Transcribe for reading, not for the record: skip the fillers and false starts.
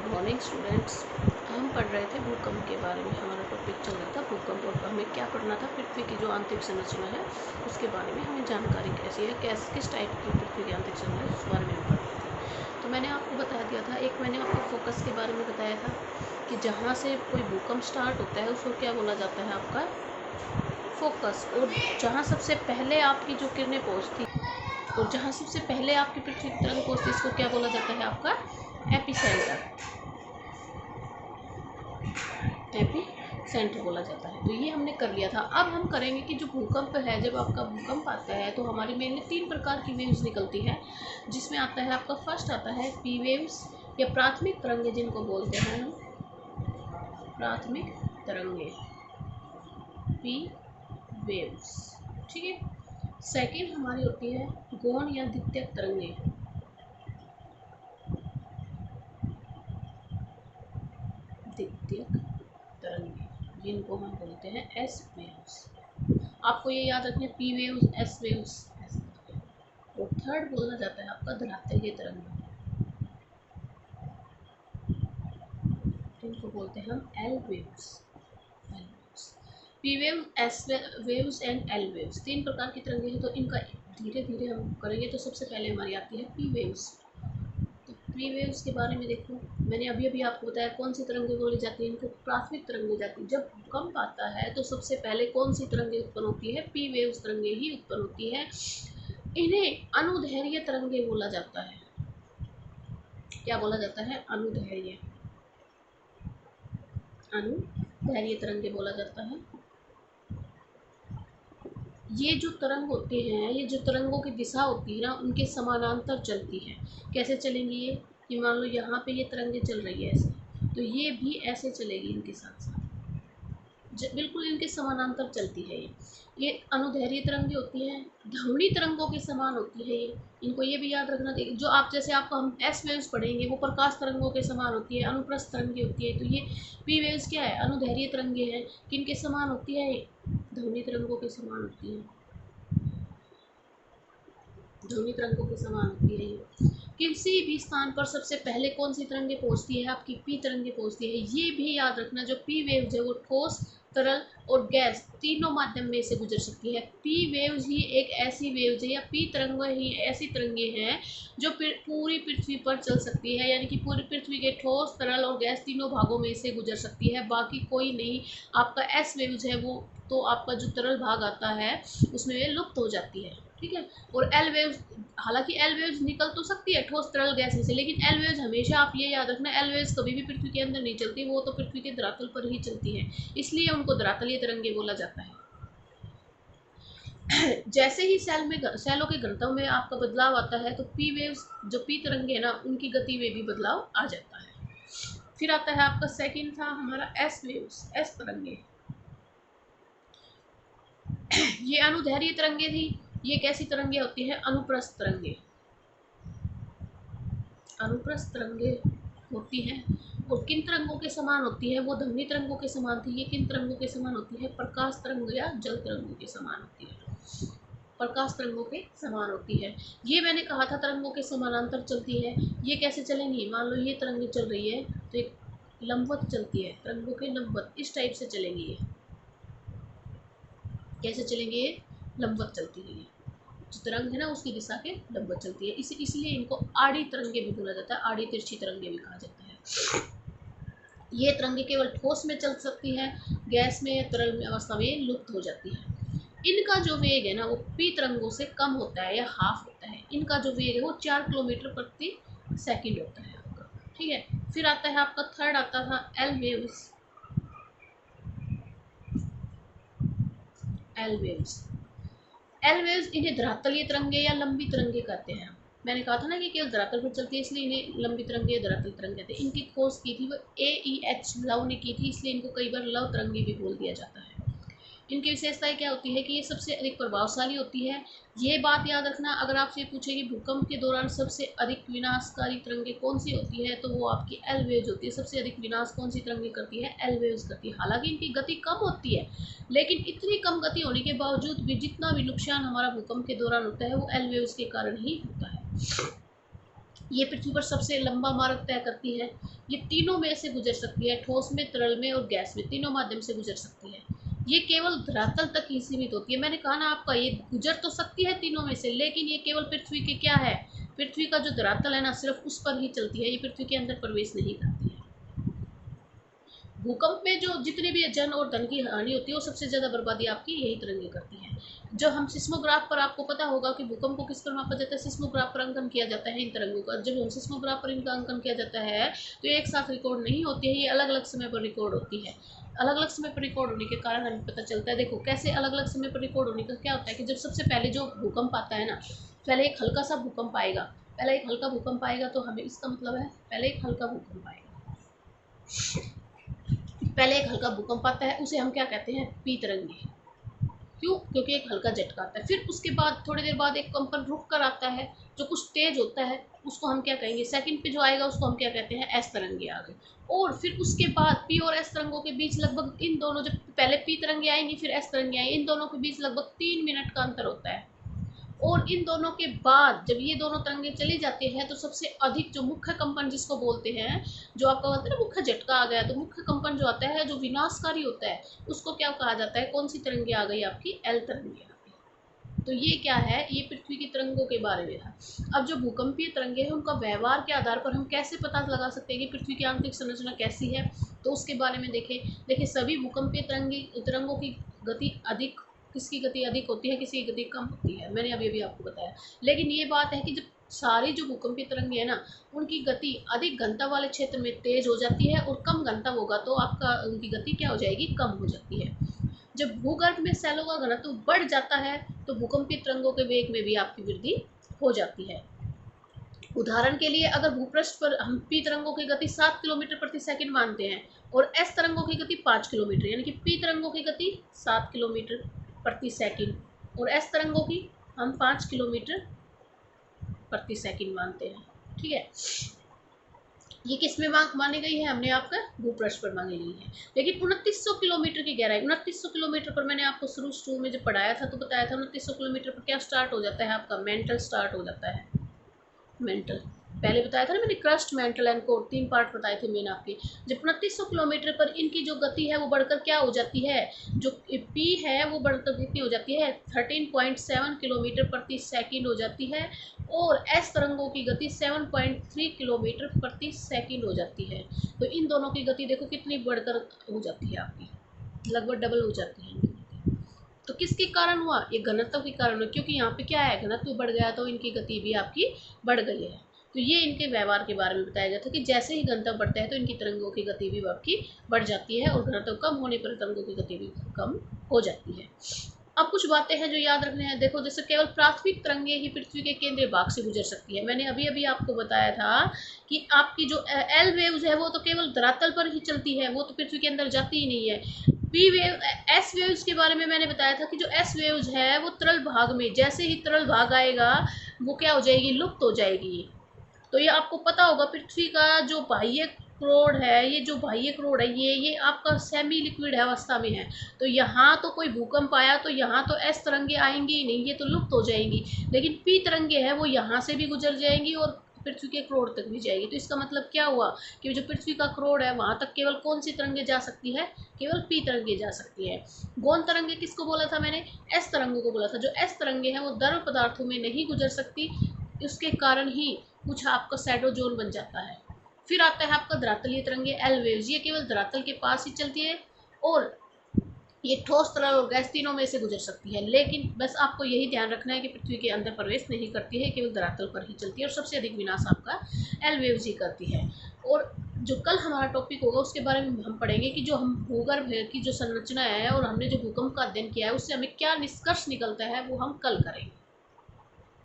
Morning students. हम पढ़ रहे थे भूकंप के बारे में। हमारा टॉपिक चल रहा था भूकंप और हमें क्या पढ़ना था, पृथ्वी की जो आंतरिक संरचना है उसके बारे में हमें जानकारी कैसी है, किस टाइप की पृथ्वी की आंतरिक संरचना है उस बारे में हम पढ़ रहे थे। तो मैंने आपको बता दिया था, एक मैंने आपको फोकस के बारे में बताया था कि जहाँ से कोई भूकंप स्टार्ट होता है उसको क्या बोला जाता है, आपका फोकस। और जहाँ सबसे पहले आपकी जो किरणें पहुँचती और जहाँ सबसे पहले आपकी पृथ्वी की तरंग पहुँचती इसको क्या बोला जाता है, आपका एपिसेंटर। एपिसेंटर बोला जाता है। तो ये हमने कर लिया था। अब हम करेंगे कि जो भूकंप है, जब आपका भूकंप आता है तो हमारी मेनली 3 प्रकार की वेव्स निकलती है, जिसमें आता है आपका फर्स्ट आता है पी वेव्स या प्राथमिक तरंगे, जिनको बोलते हैं हम प्राथमिक तरंगे, पी वेव्स। ठीक है। सेकेंड हमारी होती है गौण या द्वितीयक तरंगे, द्वितीयक तरंगे, जिनको हम बोलते हैं एस वेव्स। आपको ये याद रखना, पी वेव्स, एस वेव्स। और थर्ड बोला जाता है आपका धरातलीय तरंग, जिनको बोलते हैं हम L waves. P wave, S waves and L waves 3 प्रकार की तरंगे हैं। तो इनका धीरे धीरे हम करेंगे। तो सबसे पहले हमारी आती है पी वेव्स। तो पी वेव्स के बारे में देखो, मैंने अभी आपको बताया कौन सी तरंगें बोली जाती है, इनको प्राथमिक तरंगें जाती है। जब भूकंप आता है तो सबसे पहले कौन सी तरंगें उत्पन्न होती है, पी वेव्स तरंगें ही उत्पन्न होती है। इन्हें अनुदैर्घ्य तरंगे बोला जाता है। क्या बोला जाता है, अनुदैर्घ्य तरंगे बोला जाता है। ये जो तरंग होते हैं, ये जो तरंगों की दिशा होती है ना, उनके समानांतर चलती है। कैसे चलेंगी ये, कि मान लो यहाँ पे ये तरंगे चल रही है ऐसे, तो ये भी ऐसे चलेगी इनके साथ साथ, बिल्कुल इनके समानांतर चलती है। ये अनुदैर्घ्य तरंगे होती हैं, ध्वनि तरंगों के समान होती है ये। इनको ये भी याद रखना चाहिए। जो आप जैसे आपको हम एस वेव्स पढ़ेंगे वो प्रकाश तरंगों के समान होती है, अनुप्रस्थ तरंगे होती है। तो ये पी वेव्स क्या है, अनुदैर्घ्य तरंगे हैं। किनके समान होती है, ध्वनि तरंगों के समान होती है, ध्वनि तरंगों के समान होती है ये। किसी भी स्थान पर सबसे पहले कौन सी तरंगे पहुंचती है, आपकी पी तरंगे पहुंचती है। ये भी याद रखना, जो पी वेव्स है वो ठोस, तरल और गैस तीनों माध्यम में से गुजर सकती है। पी वेव्स ही एक ऐसी वेव्स है, या पी तरंगें ही ऐसी तरंगे हैं जो पूरी पृथ्वी पर चल सकती है, यानी कि पूरी पृथ्वी के ठोस, तरल और गैस तीनों भागों में से गुजर सकती है, बाकी कोई नहीं। आपका एस वेव्स है वो तो आपका जो तरल भाग आता है उसमें ये लुप्त हो जाती है। ठीक है। और एल वेव्स, हालांकि एल वेव्स निकल तो सकती है ठोस तरल गैस में से, लेकिन एल वेव्स हमेशा, आप ये याद रखना, एल वेव्स कभी भी पृथ्वी के अंदर नहीं चलती, वो तो पृथ्वी के धरातल पर ही चलती है, इसलिए उनको धरातलीय तरंगे बोला जाता है। जैसे ही सेलों के घनत्व में आपका बदलाव आता है तो पी वेव्स, जो पी तरंगे है ना, उनकी गति में भी बदलाव आ जाता है। फिर आता है आपका सेकंड था हमारा एस वेव्स, एस तरंगे। ये अनुदैर्घ्य तरंगे थी। ये कैसी तरंगे होती है, अनुप्रस्थ तरंगे, अनुप्रस्थ तरंगे होती हैं। और किन तरंगों के समान होती है, वो ध्वनि तरंगों के समान थी। ये किन तरंगों के समान होती है, प्रकाश तरंग या जल तरंगों के समान होती है, प्रकाश तरंगों के समान होती है। ये मैंने कहा था तरंगों के समानांतर चलती है। ये कैसे चलेंगी, मान लो ये तरंगे चल रही है तो एक लंबवत चलती है, तरंगों के लंबवत इस टाइप से चलेंगी। ये कैसे चलेंगे, ये लंबवत चलती है। जो तरंग है ना उसकी दिशा के लंबवत चलती है, इसलिए इनको आड़ी तरंगे भी बोला जाता है, आड़ी तिरछी तरंगे भी कहा जाता है। ये तरंगे केवल ठोस में चल सकती है, गैस में, तरल में अवस्था में लुप्त हो जाती है। इनका जो वेग है ना वो पी तरंगों से कम होता है या हाफ होता है। इनका जो वेग है वो 4 किलोमीटर प्रति सेकंड होता है आपका। ठीक है। फिर आता है आपका थर्ड, आता था L waves. L waves, L waves इन्हें धरातलीय तरंगे या लंबी तरंगे कहते हैं। मैंने कहा था ना कि केवल धरातल पर चलती है, इसलिए इन्हें लंबी तरंगे या धरातल तरंगे कहते हैं। इनकी खोज की थी वो AEH लव ने की थी, इसलिए इनको कई बार लव तरंगे भी बोल दिया जाता है। इनकी विशेषताएं क्या होती है कि ये सबसे अधिक प्रभावशाली होती है। ये बात याद रखना, अगर आपसे पूछे कि भूकंप के दौरान सबसे अधिक विनाशकारी तरंगे कौन सी होती है, तो वो आपकी एल वेव्स होती है। सबसे अधिक विनाश कौन सी तरंगे करती है, एल वेव्स करती है। हालांकि इनकी गति कम होती है, लेकिन इतनी कम गति होने के बावजूद भी जितना भी नुकसान हमारा भूकंप के दौरान होता है वो एल वेव्स के कारण ही होता है। ये पृथ्वी पर सबसे लंबा मार्ग तय करती है। ये तीनों में से गुजर सकती है, ठोस में, तरल में और गैस में, तीनों माध्यम से गुजर सकती है। ये केवल धरातल तक ही सीमित होती है। मैंने कहा ना आपका, ये गुजर तो सकती है तीनों में से, लेकिन ये केवल पृथ्वी के क्या है, पृथ्वी का जो धरातल है ना, सिर्फ उस पर ही चलती है, ये पृथ्वी के अंदर प्रवेश नहीं करती है। भूकंप में जो जितनी भी जन और धन की हानि होती है, वो सबसे ज़्यादा बर्बादी आपकी यही तरंगे करती है। जो हम सिस्मोग्राफ पर, आपको पता होगा कि भूकंप को किस पर मापा जाता है, सिस्मोग्राफ पर अंकन किया जाता है इन तरंगों का। जब हम सिस्मोग्राफ पर इनका अंकन किया जाता है तो ये एक साथ रिकॉर्ड नहीं होती है, ये अलग अलग समय पर रिकॉर्ड होती है। अलग अलग समय पर रिकॉर्ड होने के कारण हमें पता चलता है। देखो कैसे अलग अलग समय पर रिकॉर्ड होने का क्या होता है कि जब सबसे पहले जो भूकंप आता है ना, पहले एक हल्का सा भूकंप आएगा, पहले एक हल्का भूकंप आएगा, तो हमें इसका मतलब है पहले एक हल्का भूकंप आएगा, पहले एक हल्का भूकंप आता है, उसे हम क्या कहते हैं, पी तरंगे। क्यों? क्योंकि एक हल्का झटका आता है। फिर उसके बाद थोड़ी देर बाद एक कंपन रुक कर आता है, जो कुछ तेज होता है, उसको हम क्या कहेंगे, सेकंड पे जो आएगा उसको हम क्या कहते हैं, एस तरंगे आ गए। और फिर उसके बाद पी और एस तरंगों के बीच लगभग, इन दोनों, जब पहले पी तरंगे आएंगी फिर एस तरंगे आएंगी, इन दोनों के बीच लगभग 3 मिनट का अंतर होता है। और इन दोनों के बाद जब ये दोनों तरंगे चली जाती हैं तो सबसे अधिक जो मुख्य कंपन जिसको बोलते हैं, जो आपका बोलते हैं ना मुख्य झटका आ गया, तो मुख्य कंपन जो आता है, जो विनाशकारी होता है, उसको क्या कहा जाता है, कौन सी तरंगे आ गई आपकी, एल तरंगे आ गई। तो ये क्या है, ये पृथ्वी की तरंगों के बारे में था। अब जो भूकंपीय तरंगे हैं उनका व्यवहार के आधार पर हम कैसे पता लगा सकते हैं कि पृथ्वी की आंतरिक संरचना कैसी है, तो उसके बारे में देखें। देखिए सभी भूकंपीय तरंगों की गति अधिक, किसकी गति अधिक होती है, किसी की गति कम होती है, मैंने अभी अभी आपको बताया। लेकिन ये बात है कि जब सारी जो भूकंपीय तरंगे है ना, उनकी गति अधिक घनता वाले क्षेत्र में तेज हो जाती है, और कम घनता होगा तो आपका उनकी गति क्या हो जाएगी, कम हो जाती है। जब भूगर्भ में सैलों का घनत्व बढ़ जाता है तो भूकंपीय तरंगों के वेग में भी आपकी वृद्धि हो जाती है। उदाहरण के लिए अगर भूपृष्ठ पर हम पी तरंगों की गति 7 किलोमीटर प्रति सेकंड मानते हैं और एस तरंगों की गति 5 किलोमीटर, यानी कि पी तरंगों की गति 7 किलोमीटर प्रति सेकंड और एस तरंगों की हम 5 किलोमीटर प्रति सेकंड मानते हैं। ठीक है, ये किस में मानी गई है, हमने आपका भूपृष्ठ पर मांगी गई है। लेकिन 2900 किलोमीटर की गहराई, 2900 किलोमीटर पर मैंने आपको शुरू शुरू में जब पढ़ाया था तो बताया था 2900 किलोमीटर पर क्या स्टार्ट हो जाता है, आपका मेंटल स्टार्ट हो जाता है। मेंटल पहले बताया था ना मैंने, crust, mental and core, 3 part बताए थे मैंने आपके। जब 2900 किलोमीटर पर इनकी जो गति है वो बढ़कर क्या हो जाती है, जो पी है वो बढ़कर कितनी हो जाती है, 13.7 किलोमीटर प्रति सेकंड हो जाती है, और एस तरंगों की गति 7.3 किलोमीटर प्रति सेकंड हो जाती है। तो इन दोनों की गति देखो कितनी बढ़कर हो जाती है आपकी, लगभग डबल हो जाती है। तो किसके कारण हुआ, ये घनत्व के कारण हुआ, क्योंकि यहाँ पे क्या है, घनत्व बढ़ गया तो इनकी गति भी आपकी बढ़ गई है। तो ये इनके व्यवहार के बारे में बताया गया था कि जैसे ही घनत्व बढ़ता है तो इनकी तरंगों की गति भी आपकी बढ़ जाती है, और घनत्व कम होने पर तरंगों की गति भी कम हो जाती है। अब कुछ बातें हैं जो याद रखने हैं। देखो जैसे केवल प्राथमिक तरंगे ही पृथ्वी के केंद्रीय भाग से गुजर सकती है। मैंने अभी अभी आपको बताया था कि आपकी जो एल वेव्स है वो तो केवल धरातल पर ही चलती है, वो तो पृथ्वी के अंदर जाती ही नहीं है। पी वेव, एस वेव्स के बारे में मैंने बताया था कि जो एस वेव्स है वो तरल भाग में, जैसे ही तरल भाग आएगा वो क्या हो जाएगी, लुप्त हो जाएगी। तो ये आपको पता होगा पृथ्वी का जो बाह्य क्रोड है, ये जो बाह्य क्रोड है ये आपका सेमी लिक्विड अवस्था में है। तो यहाँ तो कोई भूकंप आया तो यहाँ तो एस तरंगे आएंगी ही नहीं, ये तो लुप्त हो जाएंगी। लेकिन पी तरंगे है वो यहाँ से भी गुजर जाएंगी और पृथ्वी के क्रोड तक भी जाएगी। तो इसका मतलब क्या हुआ कि जो पृथ्वी का क्रोड है वहाँ तक केवल कौन सी तरंगे जा सकती है, केवल पी तरंगे जा सकती है। गौण तरंगे किसको बोला था मैंने, एस तरंगों को बोला था। जो एस तरंगे हैं वो द्रव पदार्थों में नहीं गुजर सकती, उसके कारण ही कुछ आपका शैडो जोन बन जाता है। फिर आता है आपका धरातलीय तरंगे, एल वेव्स, ये केवल धरातल के पास ही चलती है और ये ठोस, तरल और गैस तीनों में से गुजर सकती है। लेकिन बस आपको यही ध्यान रखना है कि पृथ्वी के अंदर प्रवेश नहीं करती है, केवल धरातल पर ही चलती है, और सबसे अधिक विनाश आपका एल वेव्स ही करती है। और जो कल हमारा टॉपिक होगा उसके बारे में हम पढ़ेंगे कि जो हम भूगर्भ की जो संरचना है और हमने जो भूकंप का अध्ययन किया है उससे हमें क्या निष्कर्ष निकलता है, वो हम कल करेंगे।